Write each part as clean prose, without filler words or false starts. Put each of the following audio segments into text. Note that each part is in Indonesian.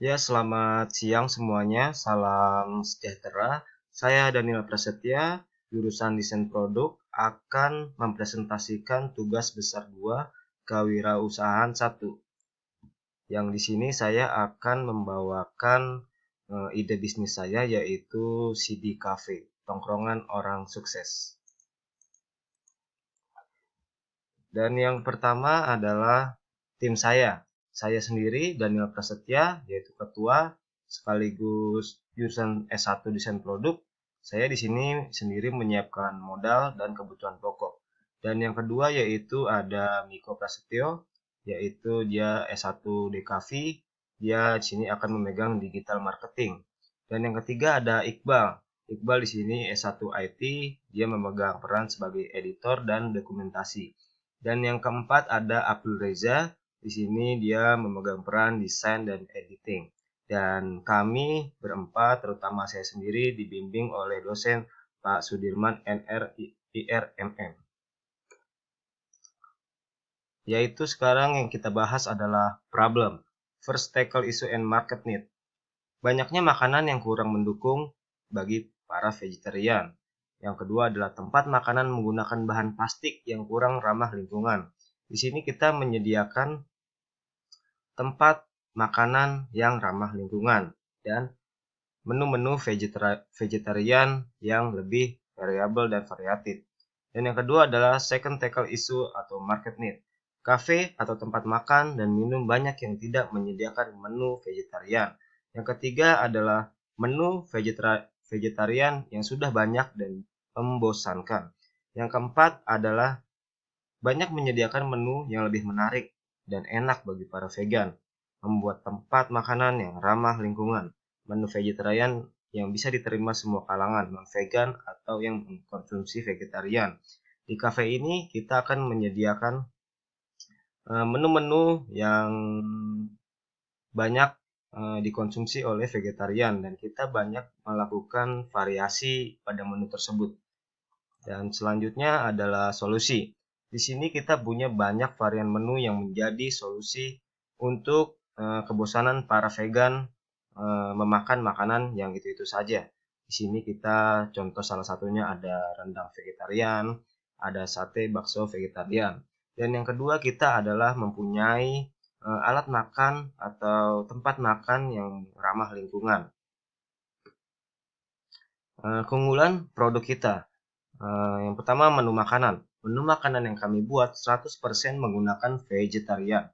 Ya, selamat siang semuanya. Salam sejahtera. Saya Daniel Prasetya, jurusan Desain Produk, akan mempresentasikan tugas besar 2 Kewirausahaan 1. Yang di sini saya akan membawakan ide bisnis saya, yaitu CD Cafe, tongkrongan orang sukses. Dan yang pertama adalah tim saya. Saya sendiri, Daniel Prasetya, yaitu ketua sekaligus jurusan S1 Desain Produk. Saya di sini sendiri menyiapkan modal dan kebutuhan pokok. Dan yang kedua yaitu ada Miko Prasetyo, yaitu dia S1 DKV. Dia di sini akan memegang digital marketing. Dan yang ketiga ada Iqbal. Iqbal di sini S1 IT, dia memegang peran sebagai editor dan dokumentasi. Dan yang keempat ada Abdul Reza. Di sini dia memegang peran desain dan editing. Dan kami berempat, terutama saya sendiri, dibimbing oleh dosen Pak Sudirman NR IRMM. Yaitu sekarang yang kita bahas adalah problem. First tackle issue and market need. Banyaknya makanan yang kurang mendukung bagi para vegetarian. Yang kedua adalah tempat makanan menggunakan bahan plastik yang kurang ramah lingkungan. Di sini kita menyediakan tempat makanan yang ramah lingkungan dan menu-menu vegetarian yang lebih variabel dan variatif. Dan yang kedua adalah second tackle issue atau market need. Kafe atau tempat makan dan minum banyak yang tidak menyediakan menu vegetarian. Yang ketiga adalah menu vegetarian yang sudah banyak dan membosankan. Yang keempat adalah banyak menyediakan menu yang lebih menarik dan enak bagi para vegan. Membuat tempat makanan yang ramah lingkungan. Menu vegetarian yang bisa diterima semua kalangan, non-vegan atau yang mengkonsumsi vegetarian. Di kafe ini kita akan menyediakan menu-menu yang banyak dikonsumsi oleh vegetarian dan kita banyak melakukan variasi pada menu tersebut. Dan selanjutnya adalah solusi. Di sini kita punya banyak varian menu yang menjadi solusi untuk kebosanan para vegan memakan makanan yang itu-itu saja. Di sini kita contoh salah satunya ada rendang vegetarian, ada sate bakso vegetarian. Dan yang kedua kita adalah mempunyai alat makan atau tempat makan yang ramah lingkungan. Keunggulan produk kita. Yang pertama menu makanan. Menu makanan yang kami buat 100% menggunakan vegetarian.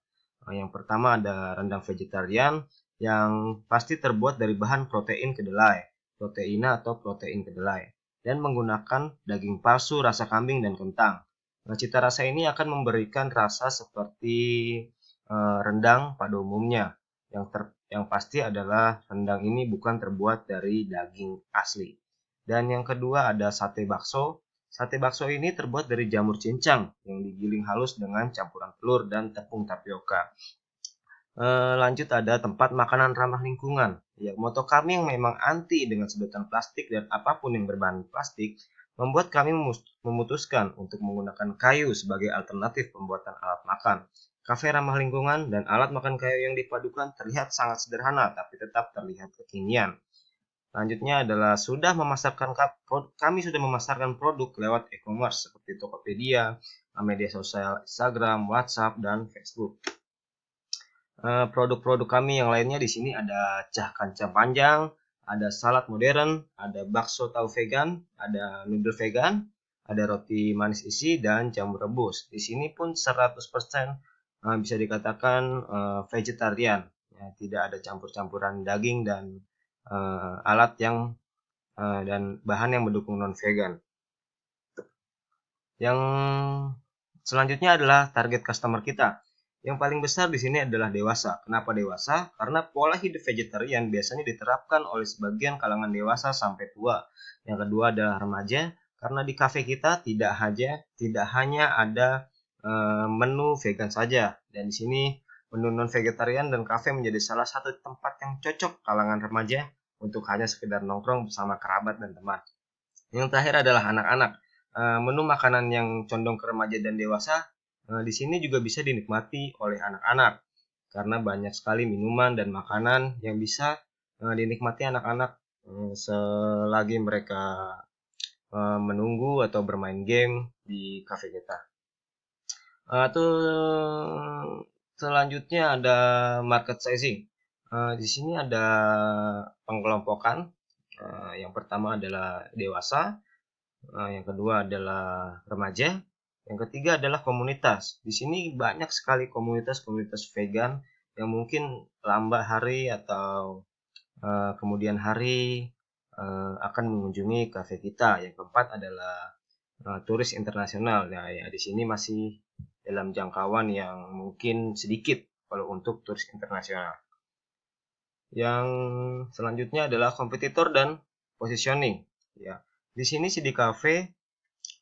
Yang pertama ada rendang vegetarian yang pasti terbuat dari bahan protein kedelai, proteina atau protein kedelai, dan menggunakan daging palsu, rasa kambing, dan kentang. Nah, cita rasa ini akan memberikan rasa seperti rendang pada umumnya. Yang pasti adalah rendang ini bukan terbuat dari daging asli. Dan yang kedua ada sate bakso. Sate bakso ini terbuat dari jamur cincang yang digiling halus dengan campuran telur dan tepung tapioka. Lanjut ada tempat makanan ramah lingkungan. Ya, moto kami yang memang anti dengan sedotan plastik dan apapun yang berbahan plastik membuat kami memutuskan untuk menggunakan kayu sebagai alternatif pembuatan alat makan. Kafe ramah lingkungan dan alat makan kayu yang dipadukan terlihat sangat sederhana tapi tetap terlihat kekinian. Selanjutnya adalah kami sudah memasarkan produk lewat e-commerce seperti Tokopedia, media sosial Instagram, WhatsApp, dan Facebook. Produk-produk kami yang lainnya di sini ada cah kancah panjang, ada salad modern, ada bakso tahu vegan, ada noodle vegan, ada roti manis isi, dan jamur rebus. Di sini pun 100% bisa dikatakan vegetarian. Ya, tidak ada campur-campuran daging dan alat yang dan bahan yang mendukung non vegan. Yang selanjutnya adalah target customer kita. Yang paling besar di sini adalah dewasa. Kenapa dewasa? Karena pola hidup vegetarian biasanya diterapkan oleh sebagian kalangan dewasa sampai tua. Yang kedua adalah remaja, karena di kafe kita tidak hanya ada menu vegan saja. Dan di sini menu non vegetarian dan kafe menjadi salah satu tempat yang cocok kalangan remaja untuk hanya sekedar nongkrong bersama kerabat dan teman. Yang terakhir adalah anak-anak. Menu makanan yang condong ke remaja dan dewasa di sini juga bisa dinikmati oleh anak-anak. karena banyak sekali minuman dan makanan yang bisa dinikmati anak-anak selagi mereka menunggu atau bermain game di cafe kita. Selanjutnya ada market sizing. Di sini ada pengkelompokan. Yang pertama adalah dewasa, yang kedua adalah remaja, yang ketiga adalah komunitas. Di sini banyak sekali komunitas-komunitas vegan yang mungkin lambat hari atau kemudian hari akan mengunjungi kafe kita. Yang keempat adalah turis internasional. Nah, ya di sini masih dalam jangkauan yang mungkin sedikit kalau untuk turis internasional. Yang selanjutnya adalah kompetitor dan positioning. Ya, di sini CD Cafe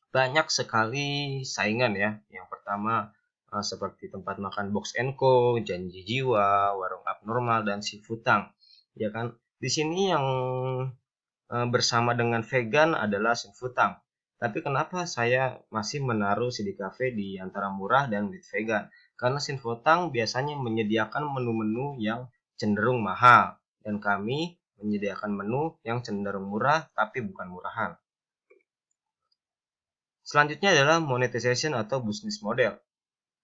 banyak sekali saingan ya. Yang pertama seperti tempat makan Box & Co, Janji Jiwa, Warung Abnormal, dan Sifutang. Ya kan, di sini yang bersama dengan vegan adalah Sifutang. Tapi kenapa saya masih menaruh CD Cafe di antara murah dan with vegan? Karena Sifutang biasanya menyediakan menu-menu yang cenderung mahal, dan kami menyediakan menu yang cenderung murah tapi bukan murahan. Selanjutnya adalah monetization atau business model.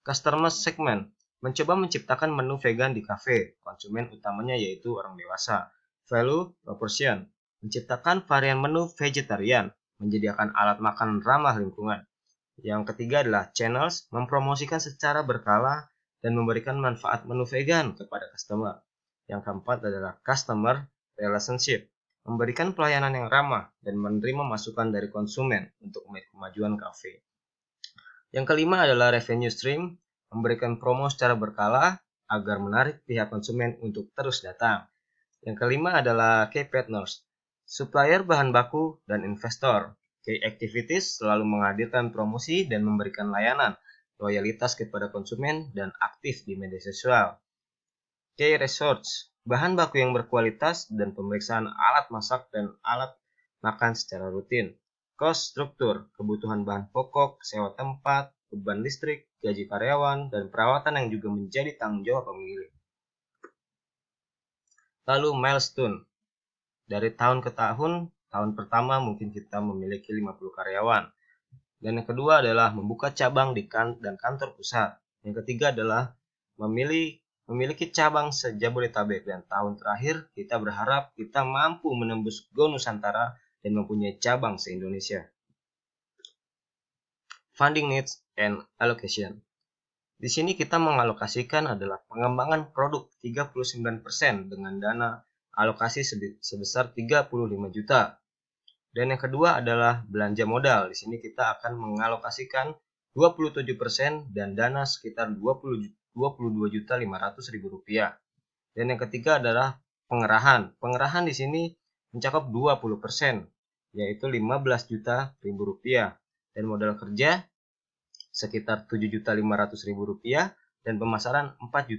Customer segment mencoba menciptakan menu vegan di cafe. Konsumen utamanya yaitu orang dewasa. Value proposition menciptakan varian menu vegetarian, menyediakan alat makan ramah lingkungan. Yang ketiga adalah channels, mempromosikan secara berkala dan memberikan manfaat menu vegan kepada customer. Yang keempat adalah customer relationship, memberikan pelayanan yang ramah dan menerima masukan dari konsumen untuk kemajuan kafe. Yang kelima adalah revenue stream, memberikan promo secara berkala agar menarik pihak konsumen untuk terus datang. Yang kelima adalah key partners, supplier bahan baku dan investor. Key activities selalu menghadirkan promosi dan memberikan layanan, loyalitas kepada konsumen, dan aktif di media sosial. Key research, bahan baku yang berkualitas dan pemeriksaan alat masak dan alat makan secara rutin. Cost struktur, kebutuhan bahan pokok, sewa tempat, beban listrik, gaji karyawan, dan perawatan yang juga menjadi tanggung jawab pemilik. Lalu milestone, dari tahun ke tahun, tahun pertama mungkin kita memiliki 50 karyawan. Dan yang kedua adalah membuka cabang di dan kantor pusat. Yang ketiga adalah memiliki cabang se-Jabodetabek. Dan tahun terakhir kita berharap kita mampu menembus Go Nusantara dan mempunyai cabang se-Indonesia. Funding needs and allocation. Di sini kita mengalokasikan adalah pengembangan produk 39% dengan dana alokasi sebesar 35 juta. Dan yang kedua adalah belanja modal. Di sini kita akan mengalokasikan 27% dan dana sekitar 22.500.000 rupiah. Dan yang ketiga adalah pengerahan. Pengerahan di sini mencakup 20%, yaitu 15.000 rupiah. Dan modal kerja sekitar 7.500.000 rupiah dan pemasaran 4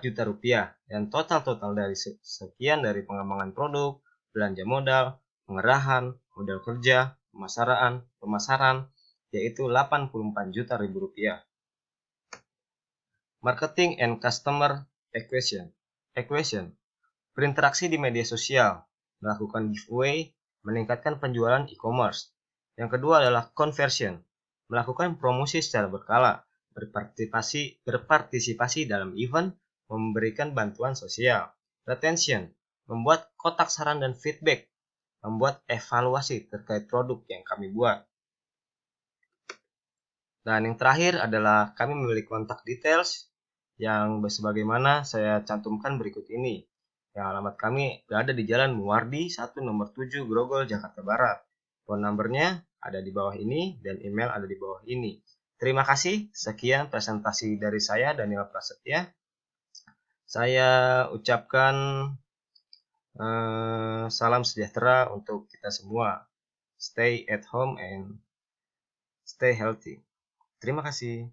juta rupiah. Dan total dari sekian dari pengembangan produk, belanja modal, pengerahan, modal kerja, pemasaran yaitu 84 juta rupiah. Marketing and customer acquisition. Berinteraksi di media sosial, melakukan giveaway, meningkatkan penjualan e-commerce. Yang kedua adalah conversion, melakukan promosi secara berkala, berpartisipasi dalam event, memberikan bantuan sosial. Retention, membuat kotak saran dan feedback, membuat evaluasi terkait produk yang kami buat. Dan yang terakhir adalah kami memiliki kontak details yang sebagaimana saya cantumkan berikut ini. Yang alamat kami berada di Jalan Muwardi 1 nomor 7 Grogol, Jakarta Barat. Phone numbernya ada di bawah ini dan email ada di bawah ini. Terima kasih. Sekian presentasi dari saya, Daniel Prasetya. Saya ucapkan salam sejahtera untuk kita semua. Stay at home and stay healthy. Terima kasih.